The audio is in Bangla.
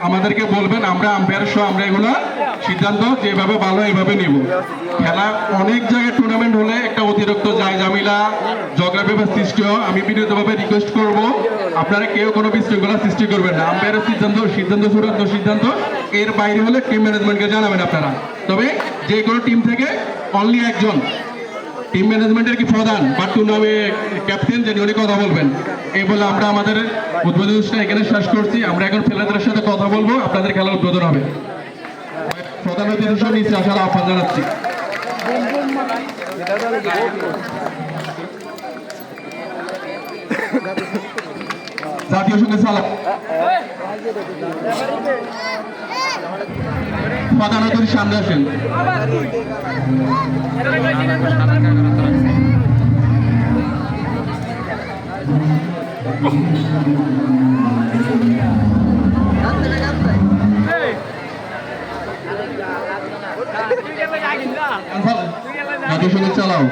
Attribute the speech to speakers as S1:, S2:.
S1: আমাদেরকে বলবেন, আমরা আম্পায়ার সহ আমরা এগুলো সিদ্ধান্ত যেভাবে ভালো এইভাবে নিব। খেলা অনেক জায়গায় টুর্নামেন্ট হলে একটা অতিরিক্ত যায় জামিলা ঝগড়া ব্যাপার সৃষ্টি হয়। আমি বিনীতভাবে রিকোয়েস্ট করব আপনারা কেউ কোনো বিশৃঙ্খলা সৃষ্টি করবেন না। আম্পায়ারের সিদ্ধান্ত চূড়ান্ত সিদ্ধান্ত, এর বাইরে হলে টিম ম্যানেজমেন্টকে জানাবেন আপনারা। তবে যে কোনো টিম থেকে অনলি একজন টিম ম্যানেজমেন্টের কি প্রধান বা টুর্নামেন্ট ক্যাপ্টেন যিনি উনি কথা বলবেন। এই বলে আমরা আমাদের উদ্বোধন অনুষ্ঠান এখানে শেষ করছি। আমরা এখন প্লেয়ারদের সাথে কথা বলবো, আপনাদের খেলা উদ্বোধন হবে। প্রধান অতিথি হিসেবে নিচে আসার আহ্বান জানাচ্ছি। জাতীয় সঙ্গীত সালাম। প্রধান অতিথির সামনে আসেন। জাতীয় সঙ্গীত চালাও।